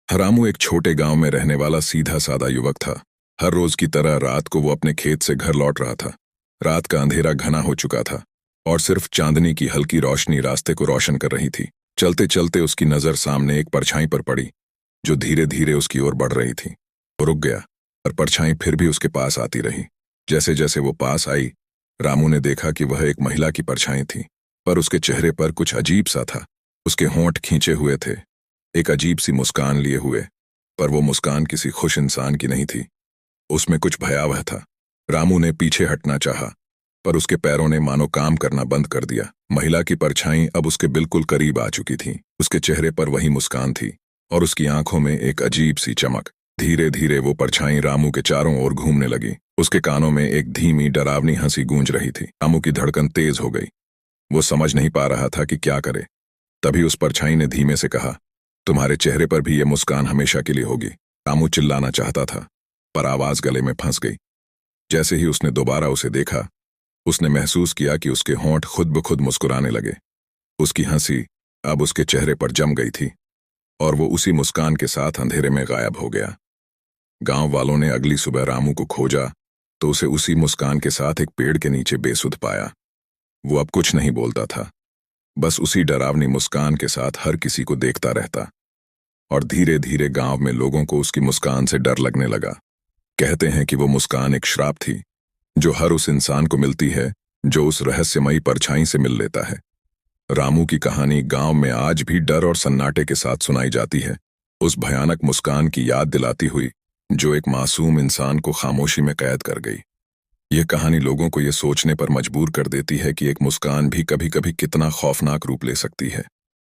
रामू एक छोटे गांव में रहने वाला सीधा सादा युवक था। हर रोज की तरह रात को वो अपने खेत से घर लौट रहा था। रात का अंधेरा घना हो चुका था और सिर्फ चांदनी की हल्की रोशनी रास्ते को रोशन कर रही थी। चलते चलते उसकी नजर सामने एक परछाई पर पड़ी, जो धीरे धीरे उसकी ओर बढ़ रही थी। वो रुक गया, पर परछाई फिर भी उसके पास आती रही। जैसे जैसे वो पास आई, रामू ने देखा कि वह एक महिला की परछाई थी, पर उसके चेहरे पर कुछ अजीब सा था। उसके होंठ खींचे हुए थे, एक अजीब सी मुस्कान लिए हुए, पर वो मुस्कान किसी खुश इंसान की नहीं थी। उसमें कुछ भयावह था। रामू ने पीछे हटना चाहा, पर उसके पैरों ने मानो काम करना बंद कर दिया। महिला की परछाई अब उसके बिल्कुल करीब आ चुकी थी। उसके चेहरे पर वही मुस्कान थी और उसकी आंखों में एक अजीब सी चमक। धीरे धीरे वो परछाई रामू के चारों ओर घूमने लगी। उसके कानों में एक धीमी डरावनी हंसी गूंज रही थी। रामू की धड़कन तेज हो गई। वो समझ नहीं पा रहा था कि क्या करे। तभी उस परछाई ने धीमे से कहा, तुम्हारे चेहरे पर भी ये मुस्कान हमेशा के लिए होगी। रामू चिल्लाना चाहता था, पर आवाज गले में फंस गई। जैसे ही उसने दोबारा उसे देखा, उसने महसूस किया कि उसके होंठ खुद ब खुद मुस्कुराने लगे। उसकी हंसी अब उसके चेहरे पर जम गई थी और वो उसी मुस्कान के साथ अंधेरे में गायब हो गया। गांव वालों ने अगली सुबह रामू को खोजा तो उसे उसी मुस्कान के साथ एक पेड़ के नीचे बेसुध पाया। वो अब कुछ नहीं बोलता था, बस उसी डरावनी मुस्कान के साथ हर किसी को देखता रहता। और धीरे धीरे गांव में लोगों को उसकी मुस्कान से डर लगने लगा। कहते हैं कि वो मुस्कान एक श्राप थी, जो हर उस इंसान को मिलती है जो उस रहस्यमयी परछाई से मिल लेता है। रामू की कहानी गांव में आज भी डर और सन्नाटे के साथ सुनाई जाती है, उस भयानक मुस्कान की याद दिलाती हुई जो एक मासूम इंसान को खामोशी में कैद कर गई। यह कहानी लोगों को यह सोचने पर मजबूर कर देती है कि एक मुस्कान भी कभी कभी कितना खौफनाक रूप ले सकती है।